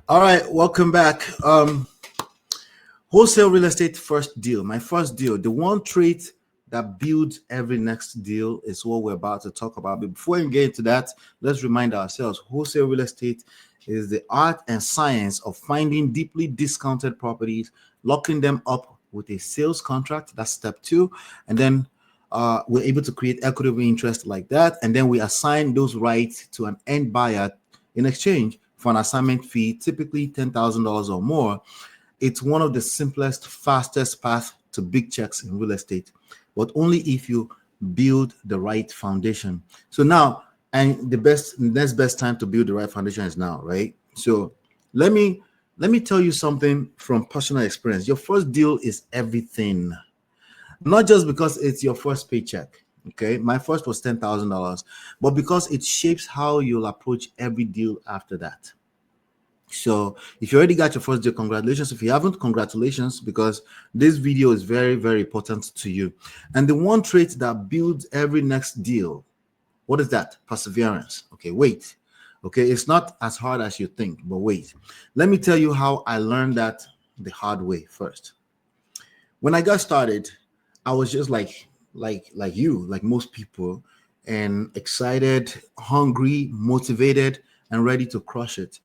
All right, welcome back. Wholesale real estate first deal. My first deal. The one trait that builds every next deal is what we're about to talk about. But before we get into that, let's remind ourselves wholesale real estate is the art and science of finding deeply discounted properties, locking them up with a sales contract. That's step two. And then we're able to create equitable interest like that. And then we assign those rights to an end buyer in exchange for an assignment fee, typically $10,000 or more. It's one of the simplest, fastest path to big checks in real estate, but only if you build the right foundation. So now, and next best time to build the right foundation is now, right? So let me tell you something from personal experience. Your first deal is everything, not just because it's your first paycheck. Okay, my first was $10,000, but because it shapes how you'll approach every deal after that. So if you already got your first deal, congratulations. If you haven't, congratulations, because this video is very, very important to you. And the one trait that builds every next deal, what is that? Perseverance. Okay, wait. Okay, it's not as hard as you think, but wait. Let me tell you how I learned that the hard way first. When I got started, I was just like you, like most people, and excited, hungry, motivated, and ready to crush it.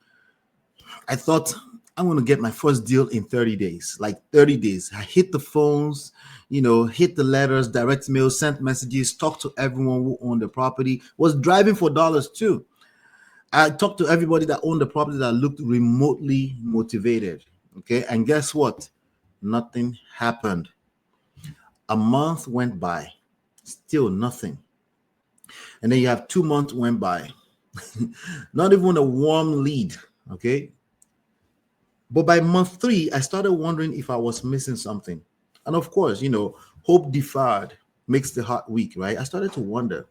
I thought I'm going to get my first deal in 30 days, like 30 days. I hit the phones, hit the letters, direct mail, sent messages, talked to everyone who owned the property, was driving for dollars too. I talked to everybody that owned the property that looked remotely motivated. Okay. And guess what? Nothing happened. A month went by, still nothing. And then you have 2 months went by, not even a warm lead. Okay. But by month three, I started wondering if I was missing something. And of course, hope deferred makes the heart weak, right? I started to wonder,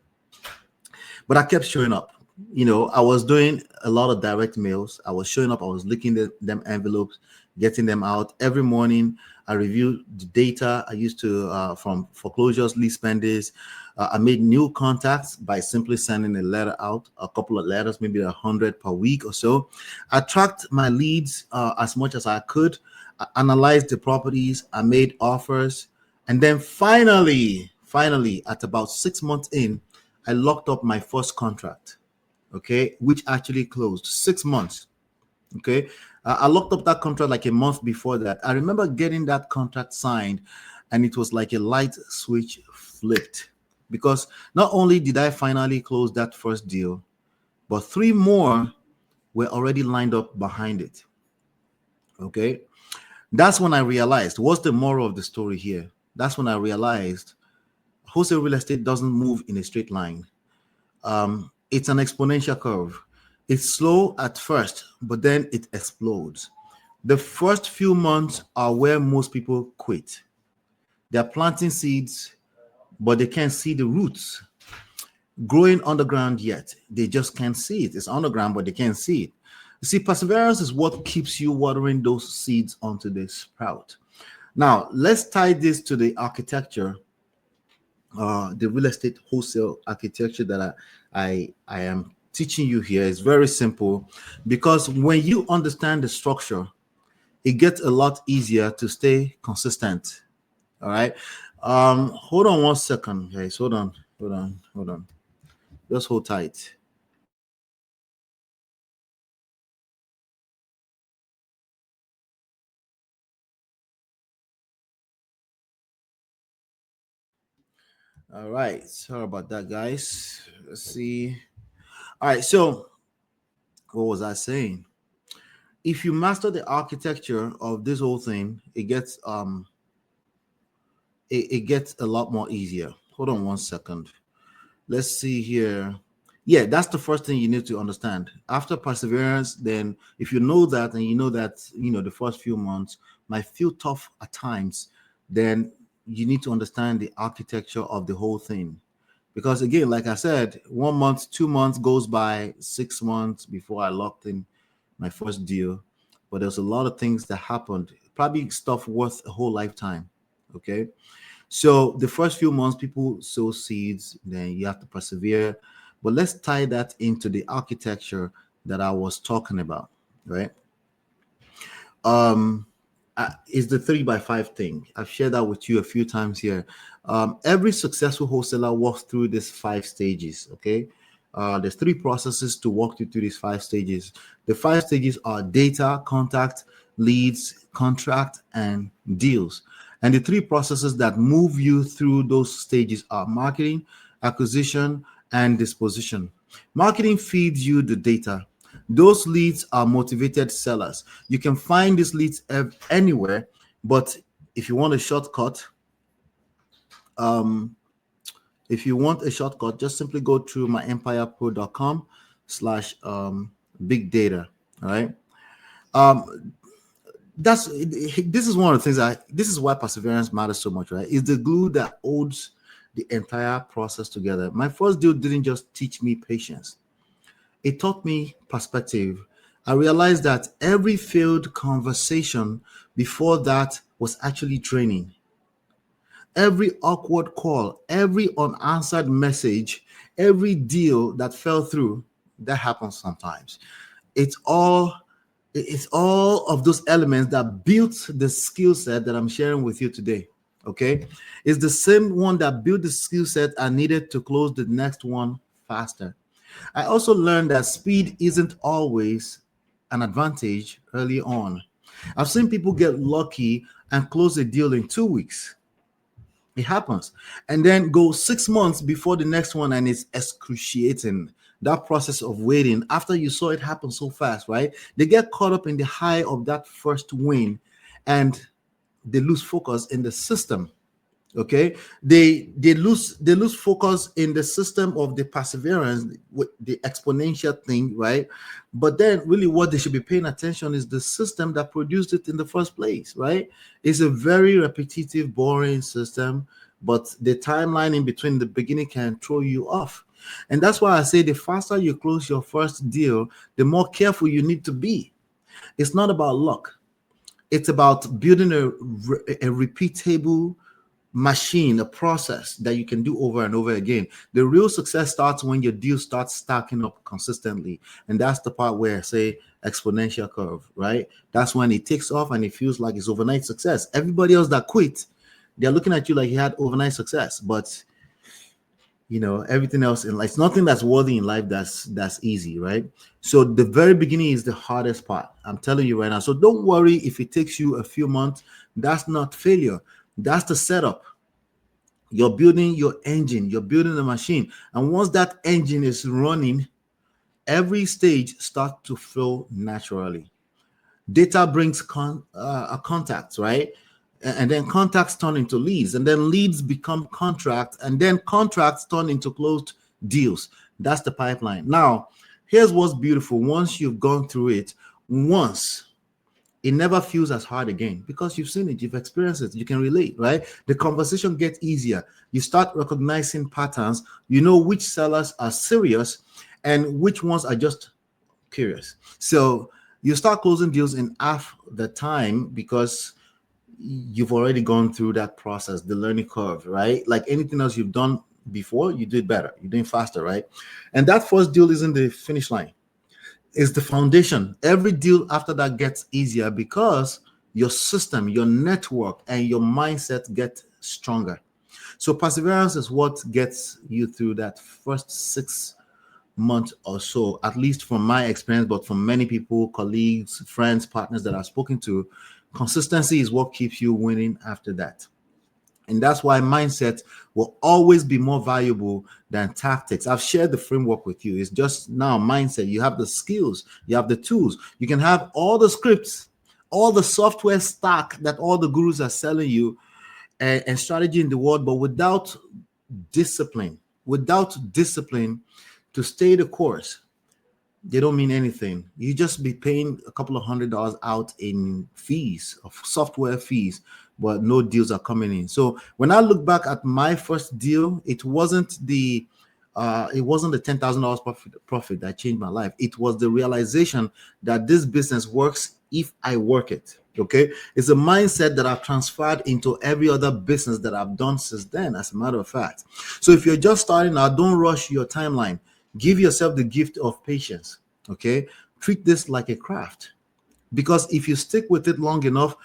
but I kept showing up. I was doing a lot of direct mails. I was showing up. I was licking them envelopes, getting them out every morning. I reviewed the data I used to from foreclosures, lease spenders. I made new contacts by simply sending a letter out, a couple of letters, maybe 100 per week or so. I tracked my leads as much as I could. I analyzed the properties. I made offers, and then finally, at about 6 months in, I locked up my first contract. Okay, which actually closed 6 months. Okay, I locked up that contract like a month before that. I remember getting that contract signed, and it was like a light switch flipped, because not only did I finally close that first deal, but three more were already lined up behind it. Okay, that's when I realized, what's the moral of the story here? That's when I realized wholesale real estate doesn't move in a straight line. It's an exponential curve. It's slow at first, but then it explodes. The first few months are where most people quit. They're planting seeds, but they can't see the roots growing underground yet. They just can't see it. It's underground, but they can't see it. You see, perseverance is what keeps you watering those seeds onto the sprout. Now, let's tie this to the architecture, the real estate wholesale architecture that I am teaching you here. Is very simple, because when you understand the structure, it gets a lot easier to stay consistent. All right. Hold on one second, guys. Hold on. Just hold tight. All right. Sorry about that, guys. Let's see. All right. So, what was I saying? If you master the architecture of this whole thing, it gets a lot more easier. Hold on one second. Let's see here. Yeah, that's the first thing you need to understand. After perseverance, then if you know that, and you know that, the first few months might feel tough at times, then you need to understand the architecture of the whole thing. Because again, like I said, 1 month, 2 months goes by, 6 months before I locked in my first deal. But there's a lot of things that happened, probably stuff worth a whole lifetime. Okay. So the first few months, people sow seeds, then you have to persevere. But let's tie that into the architecture that I was talking about, right? is the 3x5 thing. I've shared that with you a few times here. Every successful wholesaler walks through these 5 stages. Okay. There's 3 processes to walk you through these 5 stages. The 5 stages are data, contact, leads, contract, and deals. And the 3 processes that move you through those stages are marketing, acquisition, and disposition. Marketing feeds you the data. Those leads are motivated sellers. You can find these leads anywhere, but if you want a shortcut, just simply go through myempirepro.com/big data. All right. This is one of the things this is why perseverance matters so much, right? It's the glue that holds the entire process together. My first deal didn't just teach me patience. It taught me perspective. I realized that every failed conversation before that was actually training. Every awkward call, every unanswered message, every deal that fell through, that happens sometimes. It's all of those elements that built the skill set that I'm sharing with you today. Okay. It's the same one that built the skill set I needed to close the next one faster. I also learned that speed isn't always an advantage early on. I've seen people get lucky and close a deal in 2 weeks. It happens. And then go 6 months before the next one, and it's excruciating. That process of waiting after you saw it happen so fast, right? They get caught up in the high of that first win and they lose focus in the system. Okay, they lose focus in the system of the perseverance with the exponential thing, right? But then really what they should be paying attention is the system that produced it in the first place, right? It's a very repetitive, boring system, but the timeline in between the beginning can throw you off. And that's why I say the faster you close your first deal, the more careful you need to be. It's not about luck. It's about building a repeatable machine, a process that you can do over and over again. The real success starts when your deal starts stacking up consistently. And that's the part where I say exponential curve, right? That's when it takes off and it feels like it's overnight success. Everybody else that quit, they're looking at you like you had overnight success, but everything else in life, it's nothing that's worthy in life that's easy, right? So the very beginning is the hardest part. I'm telling you right now. So don't worry if it takes you a few months. That's not failure. That's the setup. You're building your engine, you're building the machine. And once that engine is running, every stage starts to flow naturally. Data brings contacts, right? And then contacts turn into leads, and then leads become contracts, and then contracts turn into closed deals. That's the pipeline. Now, here's what's beautiful. Once you've gone through it, it never feels as hard again because you've seen it, you've experienced it, you can relate, right? The conversation gets easier. You start recognizing patterns. You know which sellers are serious and which ones are just curious. So you start closing deals in half the time because you've already gone through that process, the learning curve, right? Like anything else you've done before, you do it better, you're doing faster, right? And that first deal isn't the finish line. Is the foundation. Every deal after that gets easier because your system, your network, and your mindset get stronger. So perseverance is what gets you through that first 6 months or so, at least from my experience, but from many people, colleagues, friends, partners that I've spoken to. Consistency is what keeps you winning after that. And that's why mindset will always be more valuable than tactics. I've shared the framework with you. It's just now mindset. You have the skills, you have the tools. You can have all the scripts, all the software stack that all the gurus are selling you, and strategy in the world, but without discipline to stay the course, they don't mean anything. You just be paying a couple of $100 out in fees, of software fees, but no deals are coming in. So when I look back at my first deal, it wasn't the $10,000 profit that changed my life. It was the realization that this business works if I work it. Okay, it's a mindset that I've transferred into every other business that I've done since then, as a matter of fact. So if you're just starting out, don't rush your timeline. Give yourself the gift of patience. Okay, treat this like a craft. Because if you stick with it long enough,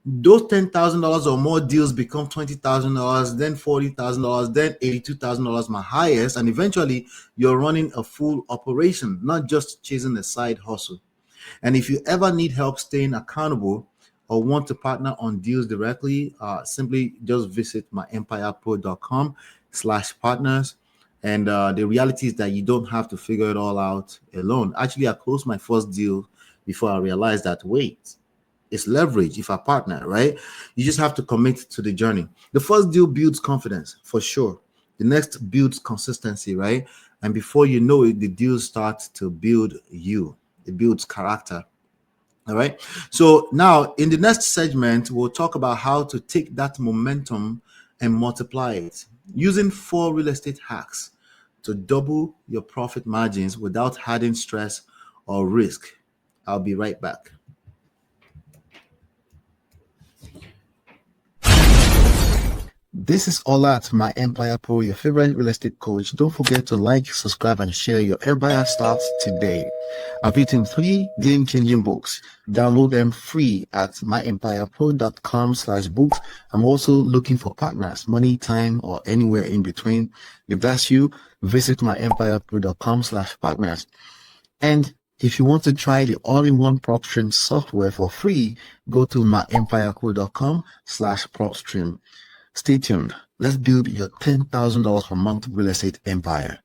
those $10,000 or more deals become $20,000, then $40,000, then $82,000, my highest, and eventually you're running a full operation, not just chasing a side hustle. And if you ever need help staying accountable or want to partner on deals directly, simply just visit myempirepro.com/partners. And the reality is that you don't have to figure it all out alone. Actually, I closed my first deal before I realized that, wait, it's leverage if I partner, right? You just have to commit to the journey. The first deal builds confidence for sure. The next builds consistency, right? And before you know it, the deals start to build you. It builds character. All right. So now in the next segment, we'll talk about how to take that momentum and multiply it using 4 real estate hacks to double your profit margins without adding stress or risk. I'll be right back. This is Ola, my Empire Pro, your favorite real estate coach. Don't forget to like, subscribe, and share your Empire starts today. I've written 3 game-changing books. Download them free at myempirepro.com/books. I'm also looking for partners, money, time, or anywhere in between. If that's you, visit myempirepro.com/partners. And if you want to try the all-in-one PropStream software for free, go to myempirepro.com/PropStream. Stay tuned. Let's build your $10,000 per month real estate empire.